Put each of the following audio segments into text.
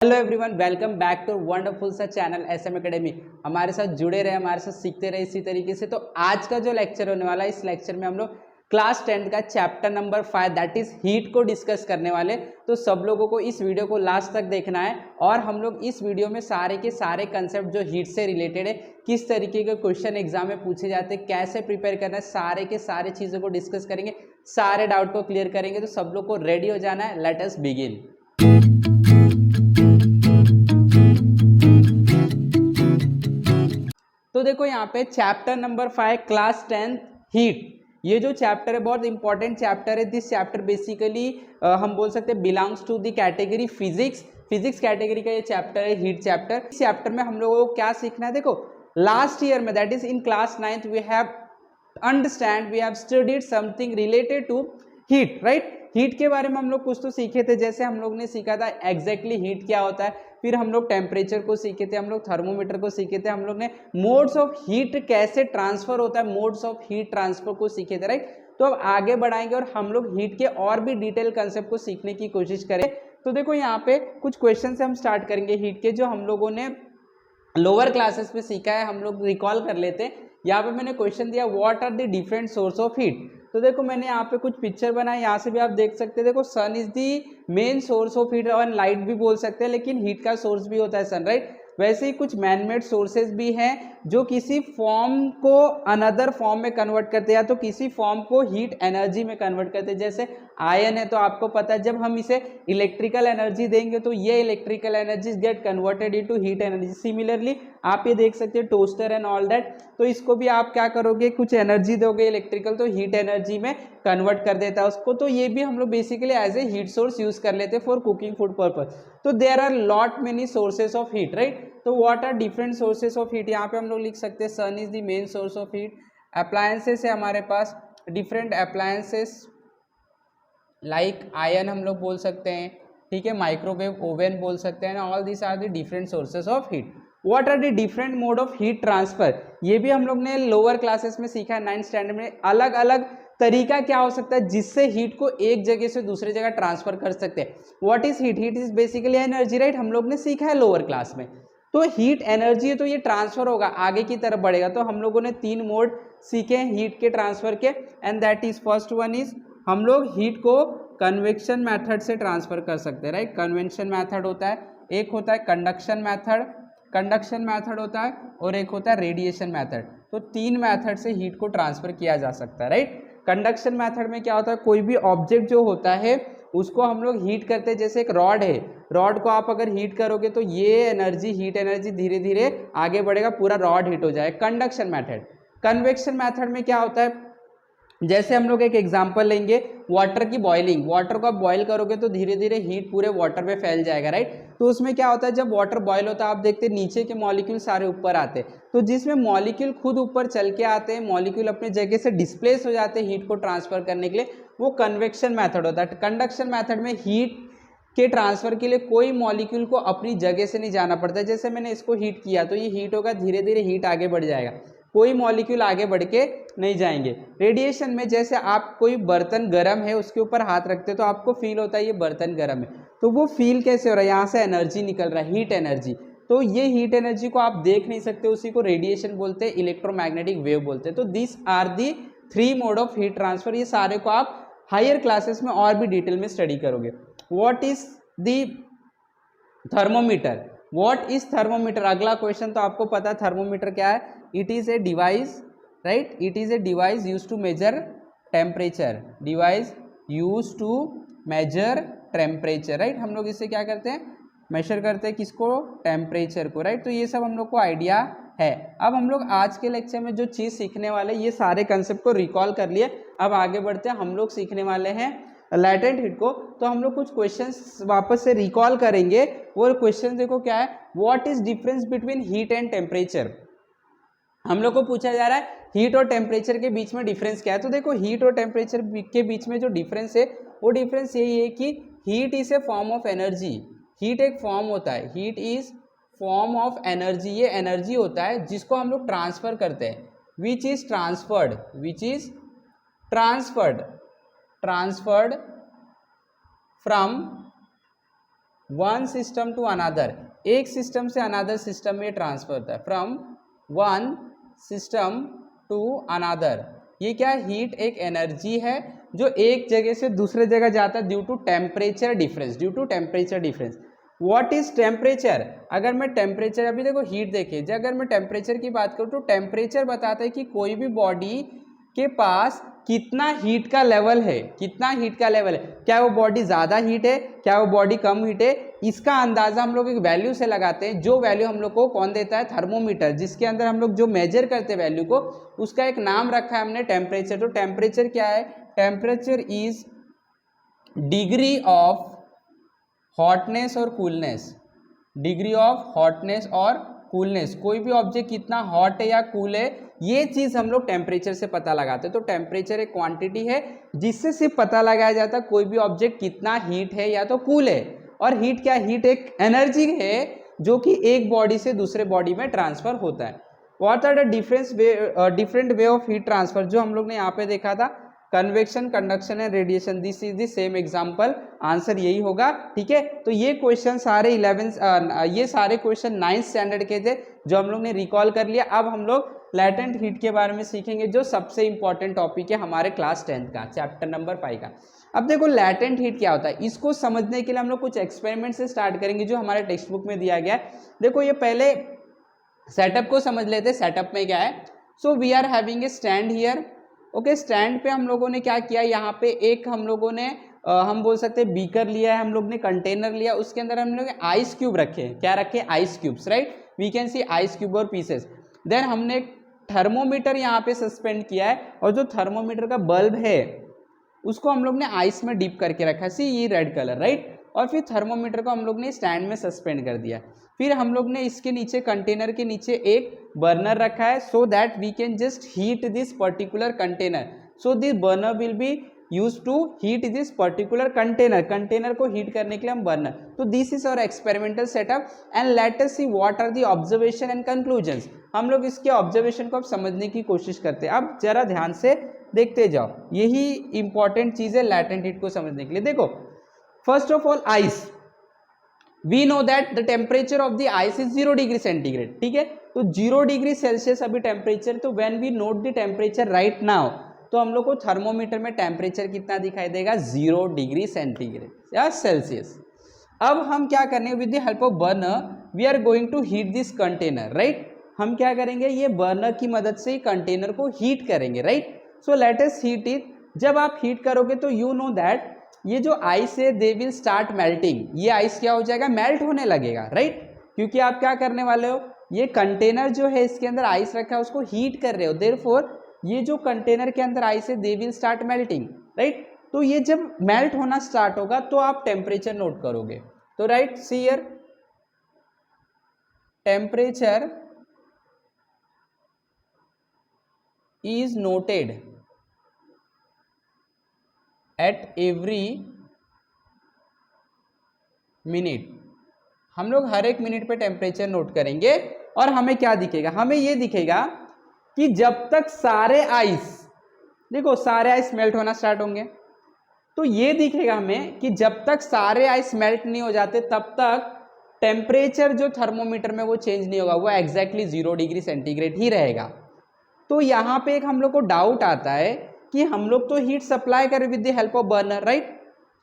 Hello everyone, welcome back to wonderful सा channel SM academy. हमारे साथ जुड़े रहे, हमारे साथ सीखते रहे इसी तरीके से। तो आज का जो लेक्चर होने वाला है, इस लेक्चर में हम लोग क्लास 10 का chapter number 5 that is heat को डिस्कस करने वाले। तो सब लोगों को इस वीडियो को लास्ट तक देखना है और हम लोग इस वीडियो में सारे के सारे कंसेप्ट जो हीट से रिलेटेड है, किस तरीके के क्वेश्चन एग्जाम में पूछे जाते हैं, कैसे प्रिपेयर करना है, सारे के सारे चीज़ों को डिस्कस करेंगे, सारे डाउट को क्लियर करेंगे। तो सब लोग को रेडी हो जाना है। Let us begin. तो देखो यहाँ पे चैप्टर नंबर 5 क्लास 10 हीट। ये जो चैप्टर है बहुत इंपॉर्टेंट चैप्टर है। दिस चैप्टर बेसिकली हम बोल सकते हैं belongs to the category physics category का ये चैप्टर है, हीट चैप्टर। इस चैप्टर में हम लोगों को क्या सीखना है, देखो लास्ट ईयर में that is in class 9th we have studied something related to heat, right. Heat के बारे में हम लोग कुछ तो सीखे थे। जैसे हम लोग ने सीखा था एग्जैक्टली हीट क्या होता है, फिर हम लोग टेम्परेचर को सीखे थे, हम लोग थर्मोमीटर को सीखे थे, हम लोग ने मोड्स ऑफ हीट कैसे ट्रांसफर होता है, मोड्स ऑफ हीट ट्रांसफर को सीखे थे, राइट। तो अब आगे बढ़ाएंगे और हम लोग हीट के और भी डिटेल कंसेप्ट को सीखने की कोशिश करें। तो देखो यहाँ पे कुछ क्वेश्चन से हम स्टार्ट करेंगे हीट के, जो हम लोगों ने लोअर क्लासेस में सीखा है। हम लोग रिकॉल कर लेते हैं। यहाँ पे मैंने क्वेश्चन दिया what are the different source of heat. तो देखो मैंने यहाँ पे कुछ पिक्चर बनाए, यहाँ से भी आप देख सकते हैं। देखो sun is the main source of heat, और लाइट भी बोल सकते हैं, लेकिन हीट का सोर्स भी होता है सन, राइट। वैसे ही कुछ मैनमेड सोर्सेज भी हैं जो किसी फॉर्म को अनदर फॉर्म में कन्वर्ट करते हैं, या तो किसी फॉर्म को हीट एनर्जी में कन्वर्ट करते हैं। जैसे आयन है, तो आपको पता है जब हम इसे इलेक्ट्रिकल एनर्जी देंगे तो ये electrical energy get converted into heat energy. Similarly आप ये देख सकते हैं टोस्टर एंड ऑल दैट, तो इसको भी आप क्या करोगे, कुछ एनर्जी दोगे इलेक्ट्रिकल, तो हीट एनर्जी में कन्वर्ट कर देता है उसको। तो ये भी हम लोग basically as a heat source use कर लेते हैं फॉर कुकिंग फूड पर्पज। तो there are lot many sources of heat, right. तो what are different sources of heat, यहाँ पे हम लोग लिख सकते हैं sun is the main source of heat. Appliances है हमारे पास, डिफरेंट अप्लायंसेस लाइक आयन हम लोग बोल सकते हैं, ठीक है, माइक्रोवेव ओवन बोल सकते हैं। All this are the different sources of heat. What are the different mode of heat transfer, ये भी हम लोग ने लोअर क्लासेस में सीखा है 9th स्टैंडर्ड में। अलग अलग तरीका क्या हो सकता है जिससे हीट को एक जगह से दूसरी जगह ट्रांसफर कर सकते हैं। What is heat, heat is basically energy, right, हम लोग ने सीखा है लोअर क्लास में। तो हीट एनर्जी है, तो ये ट्रांसफर होगा, आगे की तरफ बढ़ेगा। तो हम लोगों ने 3 मोड सीखे हैं हीट के ट्रांसफर के, and that is first one is हम लोग हीट को कन्वेक्शन मेथड से ट्रांसफर कर सकते हैं, राइट। कन्वेंशन मेथड होता है, एक होता है कंडक्शन मेथड होता है, और एक होता है रेडिएशन मेथड। तो 3 मेथड से हीट को ट्रांसफर किया जा सकता है, राइट। कंडक्शन मेथड में क्या होता है, कोई भी ऑब्जेक्ट जो होता है उसको हम लोग हीट करते हैं। जैसे एक रॉड है, रॉड को आप अगर हीट करोगे तो ये एनर्जी, हीट एनर्जी धीरे धीरे आगे बढ़ेगा, पूरा रॉड हीट हो जाएगा। Conduction method. कन्वेक्शन मेथड में क्या होता है, जैसे हम लोग एक एग्जांपल लेंगे वाटर की बॉइलिंग। वाटर को आप बॉईल करोगे तो धीरे धीरे हीट पूरे वाटर में फैल जाएगा, राइट। तो उसमें क्या होता है, जब वाटर बॉईल होता है आप देखते हैं नीचे के मॉलिक्यूल सारे ऊपर आते हैं। तो जिसमें मॉलिक्यूल खुद ऊपर चल के आते हैं, मॉलिक्यूल अपने जगह से डिस्प्लेस हो जाते हैं हीट को ट्रांसफर करने के लिए, वो कन्वेक्शन मैथड होता है। कंडक्शन मैथड में हीट के ट्रांसफर के लिए कोई मॉलिक्यूल को अपनी जगह से नहीं जाना पड़ता है। जैसे मैंने इसको हीट किया तो ये हीट होगा, धीरे धीरे हीट आगे बढ़ जाएगा, कोई मॉलिक्यूल आगे बढ़ के नहीं जाएंगे। रेडिएशन में जैसे आप कोई बर्तन गर्म है उसके ऊपर हाथ रखते हो तो आपको फील होता है ये बर्तन गर्म है, तो वो फील कैसे हो रहा है, यहाँ से एनर्जी निकल रहा है, हीट एनर्जी। तो ये हीट एनर्जी को आप देख नहीं सकते, उसी को रेडिएशन बोलते हैं, इलेक्ट्रोमैग्नेटिक वेव बोलते हैं। तो this are the 3 mode of heat transfer. ये सारे को आप हायर क्लासेस में और भी डिटेल में स्टडी करोगे। What is the thermometer, what is thermometer, अगला क्वेश्चन तो आपको पता है थर्मोमीटर क्या है। It is a device, right, it is a device use to measure temperature, device use to measure temperature, right. हम लोग इससे क्या करते हैं, मेजर करते हैं किसको, टेम्परेचर को, राइट। तो ये सब हम लोग को आइडिया है। अब हम लोग आज के लेक्चर में जो चीज़ सीखने वाले, ये सारे कंसेप्ट को रिकॉल कर लिए। अब आगे बढ़ते हैं, हम लोग सीखने वाले हैं लैटेंट हीट को। तो हम लोग कुछ क्वेश्चंस वापस से रिकॉल करेंगे। वो क्वेश्चन देखो क्या है, what is difference between heat and temperature. हम लोग को पूछा जा रहा है हीट और टेम्परेचर के बीच में डिफरेंस क्या है। तो देखो हीट और टेम्परेचर के बीच में जो डिफरेंस है वो डिफरेंस यही है कि heat is a form of energy. Heat एक फॉर्म होता है, heat is form of energy. ये एनर्जी होता है जिसको हम लोग ट्रांसफर करते हैं, which is transferred from one system to another, एक सिस्टम से अनदर सिस्टम में ट्रांसफर होता है, from one system to another. ये क्या, हीट एक एनर्जी है जो एक जगह से दूसरे जगह जाता है due to temperature difference, due to temperature difference. What is temperature? अगर मैं टेम्परेचर, अभी देखो हीट देखिए, जब अगर मैं टेम्परेचर की बात करूँ तो टेम्परेचर बताता है कि कोई भी बॉडी के पास कितना हीट का लेवल है, कितना हीट का लेवल है, क्या वो बॉडी ज़्यादा हीट है, क्या वो बॉडी कम हीट है। इसका अंदाज़ा हम लोग एक वैल्यू से लगाते हैं, जो वैल्यू हम लोग को कौन देता है, थर्मोमीटर, जिसके अंदर हम लोग जो मेजर करते हैं वैल्यू को, उसका एक नाम रखा है हमने टेम्परेचर। तो टेम्परेचर क्या है, temperature is degree of hotness और कूलनेस, डिग्री ऑफ हॉटनेस और कूलनेस, कोई भी ऑब्जेक्ट कितना हॉट है या कूल है, ये चीज हम लोग टेम्परेचर से पता लगाते हैं। तो टेम्परेचर एक क्वांटिटी है जिससे सिर्फ पता लगाया जाता है कोई भी ऑब्जेक्ट कितना हीट है या तो कूल है। और हीट क्या, हीट एक एनर्जी है जो कि एक बॉडी से दूसरे बॉडी में ट्रांसफर होता है। What are the different way of heat transfer, जो हम लोग ने यहाँ पे देखा था, convection, conduction and radiation, this is the same example, answer यही होगा। ठीक है, तो ये क्वेश्चन सारे 11 ये सारे क्वेश्चन 9th स्टैंडर्ड के थे जो हम लोग ने रिकॉल कर लिया। अब हम लोग लैटेंट हीट के बारे में सीखेंगे जो सबसे इंपॉर्टेंट टॉपिक है हमारे क्लास 10th का, चैप्टर नंबर 5 का। अब देखो लैटेंट हीट क्या होता है, इसको समझने के लिए हम लोग कुछ एक्सपेरिमेंट से स्टार्ट करेंगे जो हमारे टेक्स्ट बुक में दिया गया है। देखो ये पहले सेटअप को समझ लेते, सेटअप में क्या है। So we are having a stand here, okay, stand पे हम लोगों ने क्या किया, यहाँ पे एक हम लोगों ने हम बोल सकते हैं बीकर लिया है, हम लोग ने कंटेनर लिया, उसके अंदर हम लोग आइस क्यूब रखे हैं, क्या रखे, ice cubes, right, we can see ice cube और पीसेस। देन हमने एक थर्मोमीटर यहाँ पे सस्पेंड किया है, और जो थर्मोमीटर का बल्ब है उसको हम लोग ने आइस में डीप करके रखा है, सी ये रेड कलर, राइट। और फिर थर्मोमीटर को हम लोग ने स्टैंड में सस्पेंड कर दिया। फिर हम लोग ने इसके नीचे, कंटेनर के नीचे एक बर्नर रखा है, so that we can just heat this particular container. So this burner will be use to heat this particular container, container को हीट करने के लिए हम बर्नर। तो this is our experimental setup and let us see what are the observation and conclusions. हम लोग इसके observation को अब समझने की कोशिश करते हैं। अब जरा ध्यान से देखते जाओ, यही इंपॉर्टेंट चीज है लैटेंट हीट को समझने के लिए। देखो, first of all ice, we know that the temperature of the ice is 0 degree centigrade, ठीक है, तो 0 डिग्री सेल्सियस अभी टेम्परेचर। तो when we note the temperature right now, तो हम लोग को थर्मोमीटर में टेम्परेचर कितना दिखाई देगा, 0 डिग्री सेंटीग्रेड या सेल्सियस। अब हम क्या करेंगे, with the help of burner we are going to heat this container, right. हम क्या करेंगे, ये बर्नर की मदद से कंटेनर को हीट करेंगे, right. So let us heat it. जब आप हीट करोगे तो यू नो दैट ये जो आइस है दे विल स्टार्ट मेल्टिंग, ये आइस क्या हो जाएगा, मेल्ट होने लगेगा, राइट। क्योंकि आप क्या करने वाले हो, ये कंटेनर जो है इसके अंदर आइस रखा है उसको हीट कर रहे हो, देयरफॉर ये जो कंटेनर के अंदर आइस है they will start melting, right. तो ये जब मेल्ट होना स्टार्ट होगा तो आप टेम्परेचर नोट करोगे। तो right, see here, temperature is noted at every minute। हम लोग हर एक मिनट पे टेम्परेचर नोट करेंगे और हमें क्या दिखेगा, हमें ये दिखेगा कि जब तक सारे आइस, देखो सारे आइस मेल्ट होना स्टार्ट होंगे, तो ये दिखेगा हमें कि जब तक सारे आइस मेल्ट नहीं हो जाते तब तक टेम्परेचर जो थर्मोमीटर में वो चेंज नहीं होगा, वो एग्जैक्टली 0 डिग्री सेंटीग्रेड ही रहेगा। तो यहाँ पे एक हम लोग को डाउट आता है कि हम लोग तो हीट सप्लाई करें with the help of burner, right.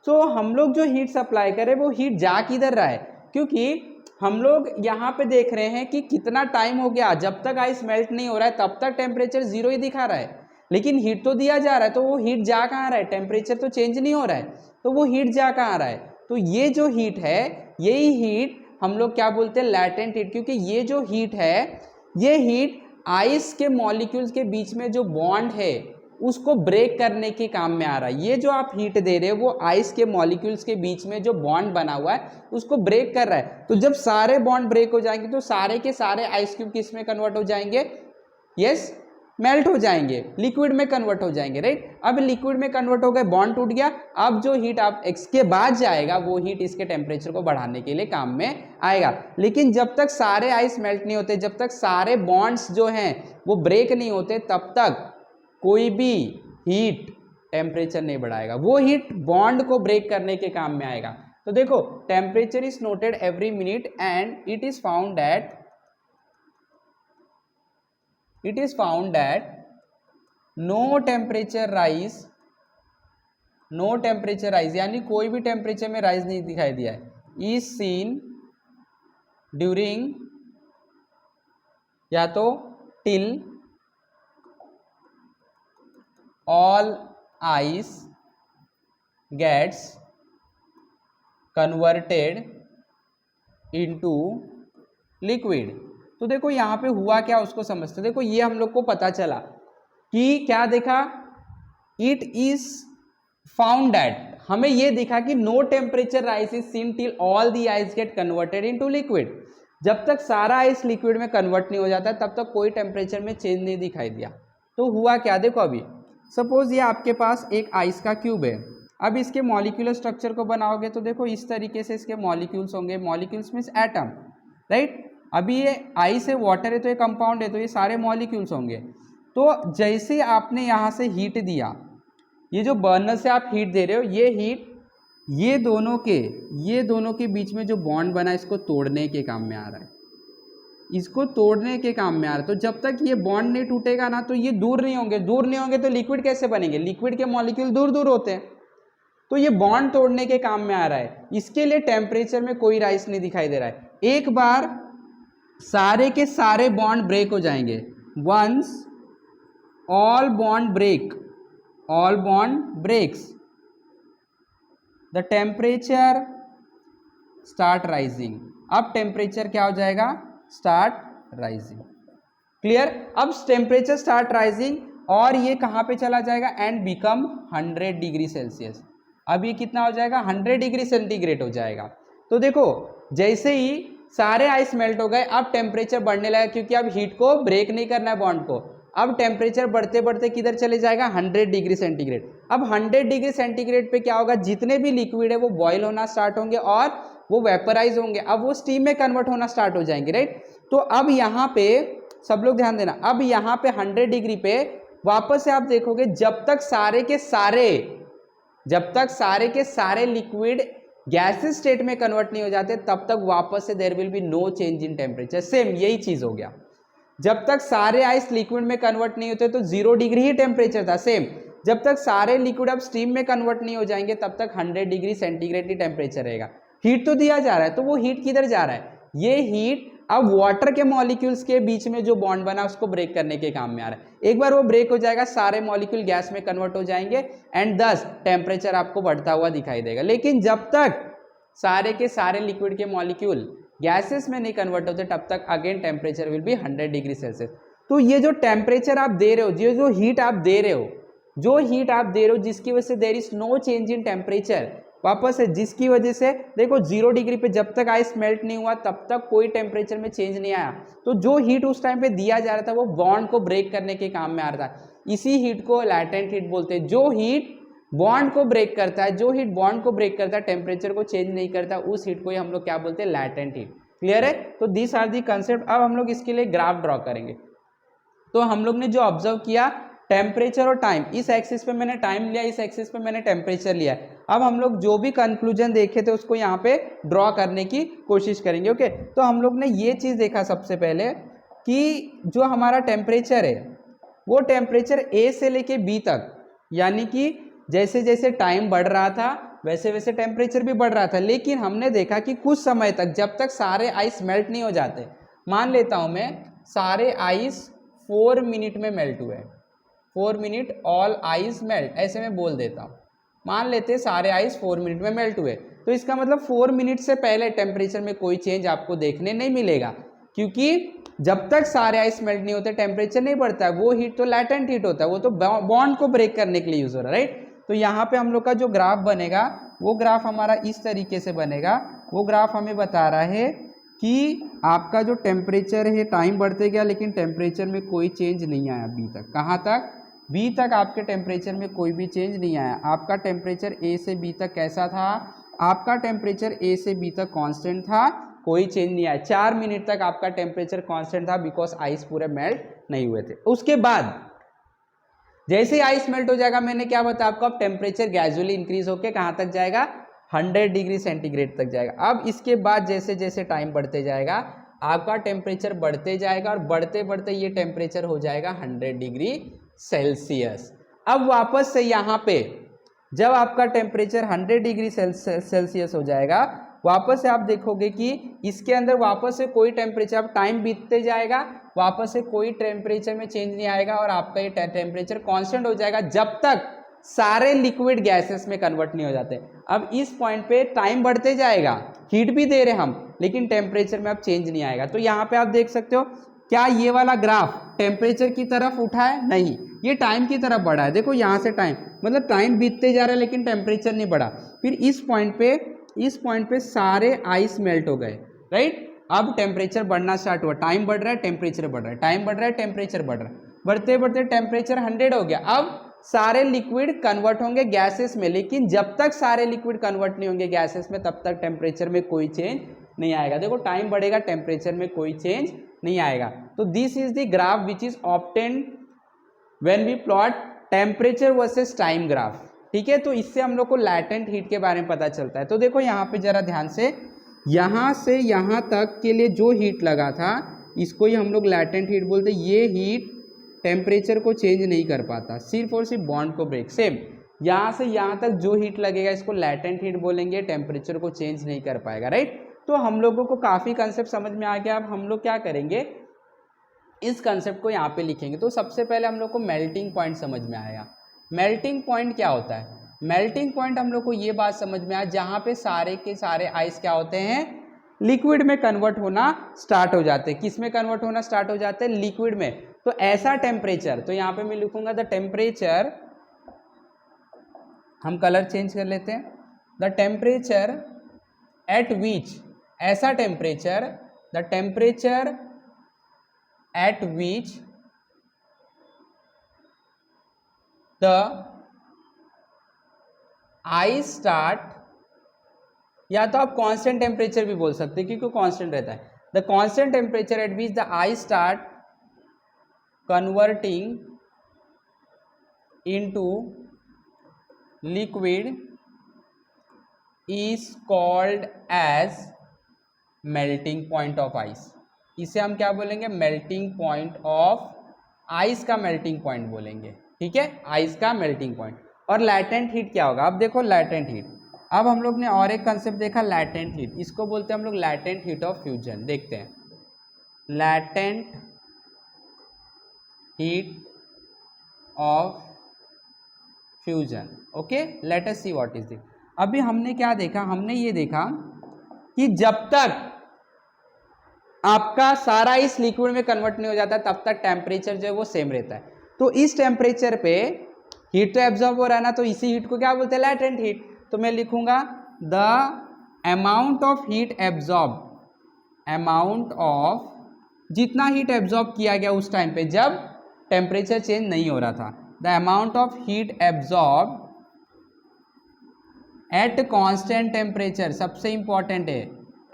तो हम लोग जो हीट सप्लाई करें वो हीट जा किधर रहा है, क्योंकि हम लोग यहाँ पे देख रहे हैं कि कितना टाइम हो गया, जब तक आइस मेल्ट नहीं हो रहा है तब तक टेम्परेचर 0 ही दिखा रहा है, लेकिन हीट तो दिया जा रहा है, तो वो हीट जा कहाँ रहा है, टेम्परेचर तो चेंज नहीं हो रहा है, तो वो हीट जा कहाँ रहा है। तो ये जो हीट है, यही हीट हम लोग क्या बोलते हैं, लैटेंट हीट, क्योंकि ये जो हीट है, ये हीट आइस के मॉलिक्यूल्स के बीच में जो बॉन्ड है उसको ब्रेक करने के काम में आ रहा है। ये जो आप हीट दे रहे हो वो आइस के मॉलिक्यूल्स के बीच में जो बॉन्ड बना हुआ है उसको ब्रेक कर रहा है। तो जब सारे बॉन्ड ब्रेक हो जाएंगे तो सारे के सारे आइस क्यूब किस में कन्वर्ट हो जाएंगे, यस, मेल्ट हो जाएंगे, लिक्विड में कन्वर्ट हो जाएंगे, राइट। अब लिक्विड में कन्वर्ट हो गए, बॉन्ड टूट गया, अब जो हीट आप इसके बाद जाएगा वो हीट इसके टेम्परेचर को बढ़ाने के लिए काम में आएगा। लेकिन जब तक सारे आइस मेल्ट नहीं होते, जब तक सारे बॉन्ड्स जो हैं वो ब्रेक नहीं होते, तब तक कोई भी हीट टेम्परेचर नहीं बढ़ाएगा, वो हीट बॉन्ड को ब्रेक करने के काम में आएगा। तो देखो temperature is noted every minute and it is found that no temperature rise यानी कोई भी टेम्परेचर में राइज नहीं दिखाई दिया है, इज सीन ड्यूरिंग या तो till all ice gets converted into liquid. तो देखो यहाँ पे हुआ क्या उसको समझते। देखो ये हम लोग को पता चला कि क्या देखा, इट इज फाउंड दैट, हमें ये दिखा कि no temperature rise is seen till all the ice get converted into liquid. जब तक सारा आइस लिक्विड में कन्वर्ट नहीं हो जाता तब तक कोई टेम्परेचर में चेंज नहीं दिखाई दिया। तो हुआ क्या, देखो अभी सपोज ये आपके पास एक आइस का क्यूब है, अब इसके मॉलिक्यूलर स्ट्रक्चर को बनाओगे तो देखो इस तरीके से इसके मॉलिक्यूल्स होंगे, मॉलिक्यूल्स मींस एटम, राइट। अभी ये आइस है, वाटर है, तो ये कंपाउंड है, तो ये सारे मॉलिक्यूल्स होंगे। तो जैसे आपने यहाँ से हीट दिया, ये जो बर्नर से आप हीट दे रहे हो, ये हीट ये दोनों के बीच में जो बॉन्ड बना इसको तोड़ने के काम में आ रहा है, इसको तोड़ने के काम में आ रहा है। तो जब तक ये बॉन्ड नहीं टूटेगा ना तो ये दूर नहीं होंगे तो लिक्विड कैसे बनेंगे, लिक्विड के मॉलिक्यूल दूर दूर होते हैं, तो ये बॉन्ड तोड़ने के काम में आ रहा है। इसके लिए टेम्परेचर में कोई राइज नहीं दिखाई दे रहा है। एक बार सारे के सारे बॉन्ड ब्रेक हो जाएंगे, once all bond breaks the temperature start rising. अब टेम्परेचर क्या हो जाएगा, स्टार्ट राइजिंग। क्लियर। अब टेम्परेचर स्टार्ट राइजिंग और ये कहाँ पे चला जाएगा, एंड बिकम 100 डिग्री सेल्सियस। अब ये कितना हो जाएगा, 100 डिग्री सेंटीग्रेड हो जाएगा। तो देखो जैसे ही सारे आइस मेल्ट हो गए, अब टेम्परेचर बढ़ने लगा, क्योंकि अब हीट को ब्रेक नहीं करना है बॉन्ड को। अब टेम्परेचर बढ़ते बढ़ते किधर चले जाएगा, 100 डिग्री सेंटीग्रेड। अब 100 डिग्री सेंटीग्रेड पे क्या होगा, जितने भी लिक्विड है वो बॉयल होना स्टार्ट होंगे और वो वेपराइज होंगे, अब वो स्टीम में कन्वर्ट होना स्टार्ट हो जाएंगे, राइट। तो अब यहाँ पे सब लोग ध्यान देना, अब यहाँ पे 100 डिग्री पे वापस से आप देखोगे, जब तक सारे के सारे लिक्विड गैसेस स्टेट में कन्वर्ट नहीं हो जाते तब तक वापस से there will be no change in temperature. Same यही चीज हो गया, जब तक सारे आइस लिक्विड में कन्वर्ट नहीं होते तो 0 डिग्री ही टेम्परेचर था। सेम जब तक सारे लिक्विड अब स्टीम में कन्वर्ट नहीं हो जाएंगे तब तक 100 डिग्री सेंटीग्रेड ही टेम्परेचर रहेगा। हीट तो दिया जा रहा है, तो वो हीट किधर जा रहा है, ये हीट अब वाटर के मॉलिक्यूल्स के बीच में जो बॉन्ड बना उसको ब्रेक करने के काम में आ रहा है। एक बार वो ब्रेक हो जाएगा, सारे मॉलिक्यूल गैस में कन्वर्ट हो जाएंगे एंड दस टेम्परेचर आपको बढ़ता हुआ दिखाई देगा। लेकिन जब तक सारे के सारे लिक्विड के मॉलिक्यूल गैसेस में नहीं कन्वर्ट होते तब तक again temperature will be 100 degree Celsius. तो ये जो टेम्परेचर आप दे रहे हो, जो हीट आप दे रहे हो, जिसकी वजह से there is no change in temperature, वापस है जिसकी वजह से देखो 0 डिग्री पे जब तक आइस मेल्ट नहीं हुआ तब तक कोई टेम्परेचर में चेंज नहीं आया। तो जो हीट उस टाइम पे दिया जा रहा था वो बॉन्ड को ब्रेक करने के काम में आ रहा था। इसी हीट को लैटेंट हीट बोलते हैं। जो हीट बॉन्ड को ब्रेक करता है, टेम्परेचर को चेंज नहीं करता, उस हीट को ही हम लोग क्या बोलते हैं, लैटेंट हीट। क्लियर है। तो दिस आर दी कंसेप्ट। अब हम लोग इसके लिए ग्राफ ड्रॉ करेंगे। तो हम लोग ने जो ऑब्जर्व किया टेम्परेचर और टाइम, इस एक्सिस पे मैंने टाइम लिया, इस एक्सिस पे मैंने टेम्परेचर लिया। अब हम लोग जो भी कंक्लूजन देखे थे उसको यहाँ पे ड्रॉ करने की कोशिश करेंगे। ओके, तो हम लोग ने ये चीज देखा सबसे पहले कि जो हमारा टेम्परेचर है वो टेम्परेचर ए से लेके बी तक, यानी कि जैसे जैसे टाइम बढ़ रहा था वैसे वैसे टेम्परेचर भी बढ़ रहा था। लेकिन हमने देखा कि कुछ समय तक जब तक सारे आइस मेल्ट नहीं हो जाते, मान लेता हूं मैं सारे आइस 4 मिनट में मेल्ट हुए, 4 मिनट ऑल आइस मेल्ट, ऐसे में बोल देता हूँ, मान लेते हैं सारे आइस 4 मिनट में मेल्ट हुए। तो इसका मतलब 4 मिनट से पहले टेम्परेचर में कोई चेंज आपको देखने नहीं मिलेगा, क्योंकि जब तक सारे आइस मेल्ट नहीं होते टेम्परेचर नहीं बढ़ता है। वो हीट तो लैटेंट हीट होता है, वो तो बॉन्ड को ब्रेक करने के लिए यूज हो रहा है, राइट। तो यहाँ पे हम लोग का जो ग्राफ बनेगा वो ग्राफ हमारा इस तरीके से बनेगा। वो ग्राफ हमें बता रहा है कि आपका जो टेम्परेचर है टाइम बढ़ते गया लेकिन टेम्परेचर में कोई चेंज नहीं आया बी तक। कहाँ तक? बी तक आपके टेम्परेचर में कोई भी चेंज नहीं आया। आपका टेम्परेचर ए से बी तक कैसा था? आपका टेम्परेचर ए से बी तक कांस्टेंट था, कोई चेंज नहीं आया। 4 मिनट तक आपका टेम्परेचर कांस्टेंट था बिकॉज आइस पूरे मेल्ट नहीं हुए थे। उसके बाद जैसे ही आइस मेल्ट हो जाएगा, मैंने क्या बताया आपको, अब टेम्परेचर ग्रेजुअली इंक्रीज होकर कहाँ तक जाएगा? 100 डिग्री सेंटीग्रेड तक जाएगा। अब इसके बाद जैसे जैसे टाइम बढ़ते जाएगा आपका टेम्परेचर बढ़ते जाएगा और बढ़ते बढ़ते ये टेम्परेचर हो जाएगा 100 डिग्री सेल्सियस। अब वापस से यहाँ पे जब आपका टेम्परेचर 100 डिग्री सेल्सियस हो जाएगा, वापस से आप देखोगे कि इसके अंदर वापस से कोई टेम्परेचर, अब टाइम बीतते जाएगा वापस से कोई टेम्परेचर में चेंज नहीं आएगा और आपका ये टेम्परेचर कांस्टेंट हो जाएगा जब तक सारे लिक्विड गैसेस में कन्वर्ट नहीं हो जाते। अब इस पॉइंट पे टाइम बढ़ते जाएगा, हीट भी दे रहे हम, लेकिन टेम्परेचर में अब चेंज नहीं आएगा। तो यहाँ पे आप देख सकते हो क्या ये वाला ग्राफ टेम्परेचर की तरफ उठा है? नहीं, ये टाइम की तरफ बढ़ा है। देखो यहाँ से टाइम, मतलब टाइम बीतते जा रहा है लेकिन टेम्परेचर नहीं बढ़ा। फिर इस पॉइंट पे सारे आइस मेल्ट हो गए, राइट। अब टेम्परेचर बढ़ना स्टार्ट हुआ, टाइम बढ़ रहा है टेम्परेचर बढ़ रहा है, टाइम बढ़ रहा है टेम्परेचर बढ़ रहा है, बढ़ते बढ़ते टेम्परेचर 100 हो गया। अब सारे लिक्विड कन्वर्ट होंगे गैसेस में, लेकिन जब तक सारे लिक्विड कन्वर्ट नहीं होंगे गैसेस में तब तक टेम्परेचर में कोई चेंज नहीं आएगा। देखो टाइम बढ़ेगा टेम्परेचर में कोई चेंज नहीं आएगा। तो this is the graph which is obtained when we plot temperature versus time graph, ठीक है। तो इससे हम लोग को लैटेंट हीट के बारे में पता चलता है। तो देखो यहाँ पे जरा ध्यान से यहाँ तक के लिए जो हीट लगा था इसको ही हम लोग लैटेंट हीट बोलते हैं। ये हीट टेम्परेचर को चेंज नहीं कर पाता, सिर्फ और सिर्फ बॉन्ड को ब्रेक। सेम यहाँ से यहाँ तक जो हीट लगेगा इसको लैटेंट हीट बोलेंगे, टेम्परेचर को चेंज नहीं कर पाएगा, राइट। तो हम लोगों को काफ़ी कंसेप्ट समझ में आ गया। अब हम लोग क्या करेंगे, इस कंसेप्ट को यहाँ पे लिखेंगे। तो सबसे पहले हम लोग को मेल्टिंग पॉइंट समझ में आएगा। मेल्टिंग पॉइंट क्या होता है? मेल्टिंग पॉइंट हम लोग को ये बात समझ में आया जहाँ पे सारे के सारे आइस क्या होते हैं, लिक्विड में कन्वर्ट होना स्टार्ट हो जाते हैं। किस में कन्वर्ट होना स्टार्ट हो जाते हैं? लिक्विड में। तो ऐसा टेम्परेचर, तो यहाँ पे मैं लिखूंगा द टेम्परेचर, हम कलर चेंज कर लेते हैं, द टेम्परेचर एट विच, ऐसा temperature, the temperature at which the ice start, या तो आप कांस्टेंट टेम्परेचर भी बोल सकते हैं क्योंकि कांस्टेंट रहता है। The constant temperature at which the ice start converting into liquid is called as melting point of ice. इसे हम क्या बोलेंगे? मेल्टिंग पॉइंट ऑफ आइस का मेल्टिंग पॉइंट बोलेंगे, ठीक है, आइस का मेल्टिंग पॉइंट। और लैटेंट हीट क्या होगा? अब देखो लैटेंट हीट, अब हम लोग ने और एक कंसेप्ट देखा लैटेंट हीट, इसको बोलते हैं हम लोग लैटेंट हीट ऑफ फ्यूजन। देखते हैं latent heat of fusion. Okay, late us see what is this. अभी हमने क्या देखा? हमने ये देखा कि जब तक आपका सारा इस लिक्विड में कन्वर्ट नहीं हो जाता तब तक टेम्परेचर जो है वो सेम रहता है। तो इस टेम्परेचर पे हीट तो एब्जॉर्ब हो रहा है ना, तो इसी हीट को क्या बोलते हैं? Latent heat. तो मैं लिखूंगा the amount of heat absorb, amount of, जितना हीट एब्जॉर्ब किया गया उस टाइम पे जब टेम्परेचर चेंज नहीं हो रहा था, the amount of heat absorb at constant temperature, सबसे इंपॉर्टेंट है,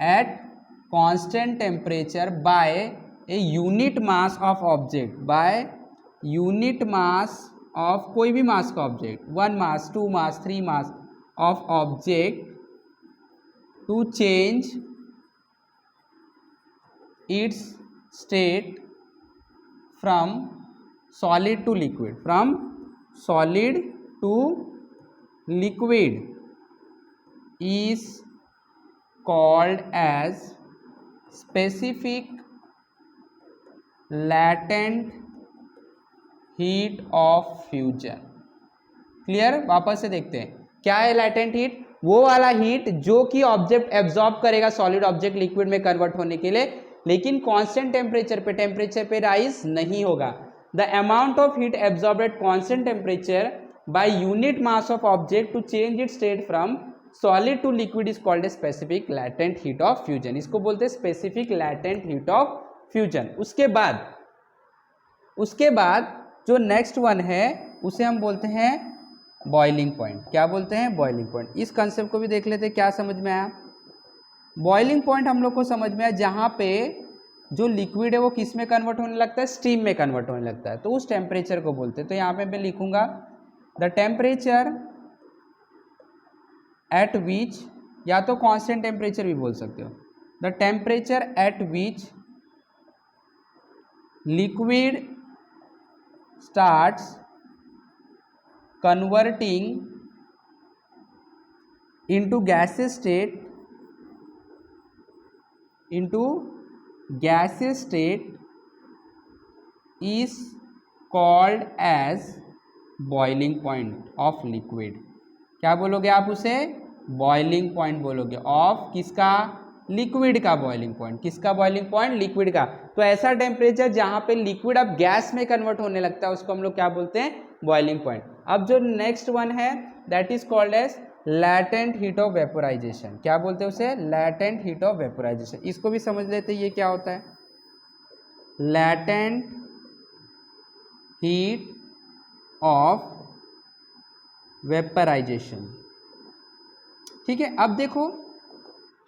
at constant temperature by a unit mass of object, by unit mass of कोई भी मास का object, 1 mass 2 mass 3 mass of object to change its state from solid to liquid, from solid to liquid is called as specific latent heat of fusion। Clear? वापस से देखते हैं क्या है latent heat। वो वाला हीट जो कि ऑब्जेक्ट एब्जॉर्ब करेगा, सॉलिड ऑब्जेक्ट लिक्विड में कन्वर्ट होने के लिए, लेकिन कांस्टेंट टेम्परेचर पे राइज नहीं होगा। The amount of heat absorbed constant temperature by unit mass of object to change it state from solid to liquid is called a specific latent heat of fusion. इसको बोलते हैं specific latent heat of fusion. उसके बाद जो next one है उसे हम बोलते हैं बॉइलिंग पॉइंट। क्या बोलते हैं? Boiling point. इस कंसेप्ट को भी देख लेते हैं, क्या समझ में आया। बॉइलिंग पॉइंट हम लोग को समझ में आया जहाँ पे जो लिक्विड है वो किस में कन्वर्ट होने लगता है? स्टीम में कन्वर्ट होने लगता है, तो उस टेम्परेचर को बोलते हैं। तो यहाँ पे मैं लिखूंगा द टेम्परेचर एट विच, या तो कांस्टेंट टेम्परेचर भी बोल सकते हो, the temperature at which liquid starts converting into gaseous state is called as boiling point of liquid। क्या बोलोगे आप उसे? बॉइलिंग पॉइंट बोलोगे ऑफ किसका? लिक्विड का बॉइलिंग पॉइंट। किसका बॉइलिंग पॉइंट? लिक्विड का। तो ऐसा टेम्परेचर जहां पे लिक्विड अब गैस में कन्वर्ट होने लगता है उसको हम लोग क्या बोलते हैं? Boiling point. अब जो नेक्स्ट वन है that is called as latent heat of vaporization. क्या बोलते हैं उसे? Latent heat of vaporization. इसको भी समझ लेते हैं ये क्या होता है। Latent heat of vaporization. ठीक है, अब देखो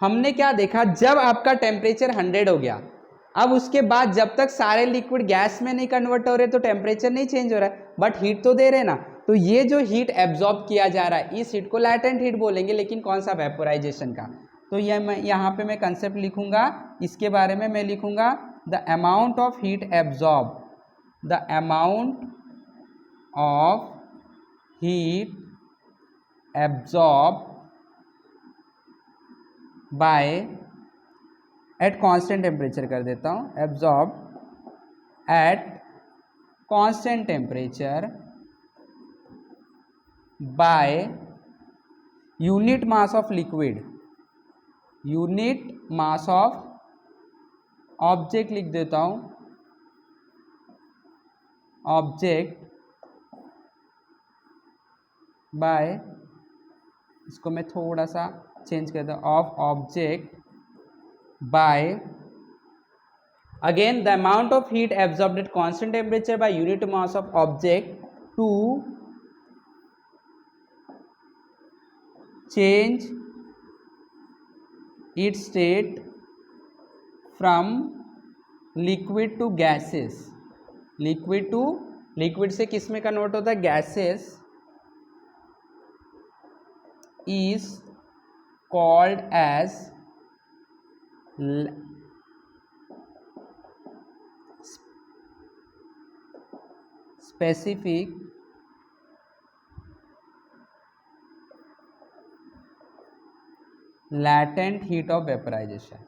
हमने क्या देखा, जब आपका टेम्परेचर 100 हो गया, अब उसके बाद जब तक सारे लिक्विड गैस में नहीं कन्वर्ट हो रहे तो टेम्परेचर नहीं चेंज हो रहा है, बट हीट तो दे रहे ना। तो ये जो हीट एब्जॉर्ब किया जा रहा है इस हीट को लैटेंट हीट बोलेंगे, लेकिन कौन सा? वेपोराइजेशन का। तो ये मैं यहाँ पे मैं कंसेप्ट लिखूंगा, इसके बारे में मैं लिखूंगा the amount of heat absorb, the amount of heat absorb by eight constant temperature कर देता हूँ, absorb at constant temperature by unit mass of liquid, unit mass of object लिख देता हूँ, ऑब्जेक्ट बाय, इसको मैं थोड़ा सा चेंज करता हूँ, of object bye again the amount of heat absorbed at constant temperature by unit mass of object to change its state from liquid to gases। Liquid to, liquid से किस में convert होता है? Gases. Is called as specific latent heat of vaporization।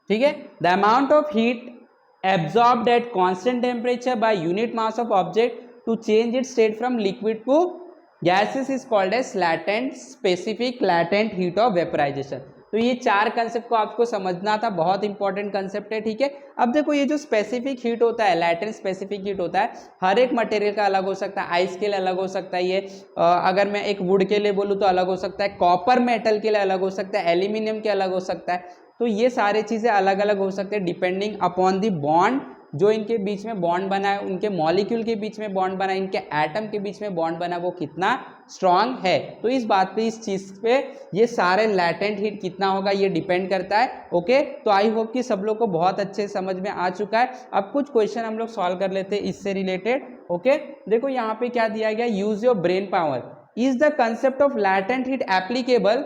ठीक है, the amount of heat absorbed at constant temperature by unit mass of object to change its state from liquid to gases is called as latent, specific, latent heat of vaporization। तो ये चार concept को आपको समझना था, बहुत important concept है। ठीक है, अब देखो ये जो स्पेसिफिक हीट होता है, लैटेंट स्पेसिफिक हीट होता है, हर एक मटेरियल का अलग हो सकता है। आइस के लिए अलग हो सकता है ये, अगर मैं एक वुड के लिए बोलूँ तो अलग हो सकता है, कॉपर मेटल के लिए अलग हो सकता है, एल्यूमिनियम के अलग हो सकता है। तो ये सारी चीज़ें अलग अलग हो सकते हैं डिपेंडिंग अपॉन दी बॉन्ड जो इनके बीच में बॉन्ड बना है, उनके मॉलिक्यूल के बीच में बॉन्ड बना है, इनके एटम के बीच में बॉन्ड बना वो कितना स्ट्रांग है। तो इस बात पे, इस चीज़ पे ये सारे लैटेंट हीट कितना होगा ये डिपेंड करता है। ओके, तो आई होप कि सब लोग को बहुत अच्छे समझ में आ चुका है। अब कुछ क्वेश्चन हम लोग सॉल्व कर लेते हैं इससे रिलेटेड। ओके, देखो यहाँ पे क्या दिया गया, use your brain power. Is the concept of latent heat applicable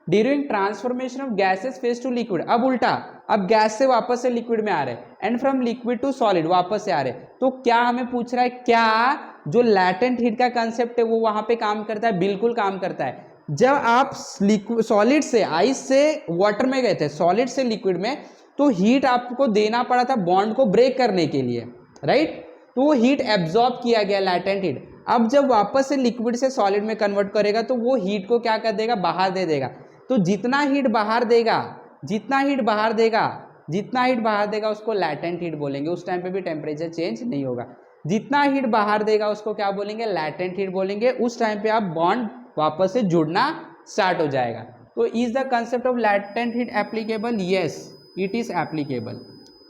during transformation of gases phase two liquid. अब उल्टा, अब गैस से वापस से लिक्विड में आ रहे हैं, and from liquid to solid वापस से आ रहे हैं। तो क्या हमें पूछ रहा है, क्या जो लैटेंट हीट का कंसेप्ट है वो वहां पे काम करता है? बिल्कुल काम करता है। जब आप सॉलिड से, आइस से वाटर में गए थे, सॉलिड से लिक्विड में, तो हीट आपको देना पड़ा था बॉन्ड को ब्रेक करने के लिए, राइट? तो वो हीट एब्जॉर्ब किया गया, लैटेंट हीट। अब जब वापस से लिक्विड से सॉलिड में कन्वर्ट करेगा तो वो हीट को क्या कर देगा, बाहर दे देगा। तो जितना हीट बाहर देगा, जितना हीट बाहर देगा, जितना हीट बाहर देगा उसको लैटेंट हीट बोलेंगे। उस टाइम पे भी टेम्परेचर चेंज नहीं होगा। जितना हीट बाहर देगा उसको क्या बोलेंगे, लैटेंट हीट बोलेंगे। उस टाइम पे आप बॉन्ड वापस से जुड़ना स्टार्ट हो जाएगा। तो is the concept of latent heat applicable? Yes, it is applicable,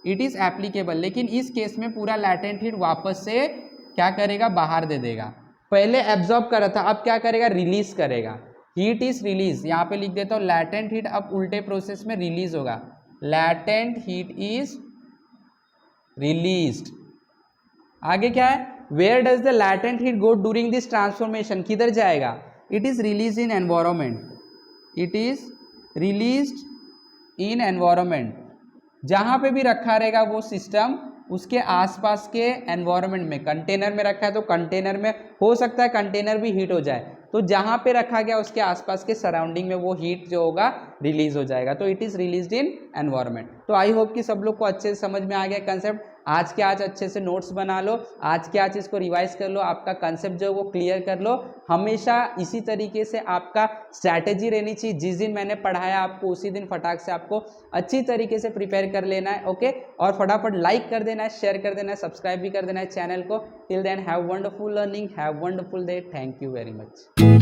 it is applicable. लेकिन इस केस में पूरा लैटेंट हीट वापस से क्या करेगा, बाहर दे देगा। पहले एब्जॉर्ब कर रहा था, अब क्या करेगा, रिलीज करेगा। हीट इज रिलीज, यहाँ पे लिख देता हूँ लैटेंट हीट अब उल्टे प्रोसेस में रिलीज होगा, लैटेंट हीट इज रिलीज्ड। आगे क्या है, where does the latent heat go during this transformation, किधर जाएगा, it is release in environment, it is released in environment, जहाँ पे भी रखा रहेगा वो सिस्टम उसके आसपास के एनवायरनमेंट में, कंटेनर में रखा है तो कंटेनर में, हो सकता है कंटेनर भी हीट हो जाए, तो जहाँ पे रखा गया उसके आसपास के सराउंडिंग में वो हीट जो होगा रिलीज हो जाएगा, तो it is released in environment. तो आई होप कि सब लोग को अच्छे से समझ में आ गया कंसेप्ट। आज के आज अच्छे से नोट्स बना लो, आज के आज इसको रिवाइज कर लो, आपका कंसेप्ट जो है वो क्लियर कर लो। हमेशा इसी तरीके से आपका स्ट्रैटेजी रहनी चाहिए, जिस दिन मैंने पढ़ाया आपको उसी दिन फटाक से आपको अच्छी तरीके से प्रिपेयर कर लेना है, ओके। और फटाफट लाइक कर देना है, शेयर कर देना है, सब्सक्राइब भी कर देना है चैनल को। Till then have wonderful learning, have wonderful day, thank you very much.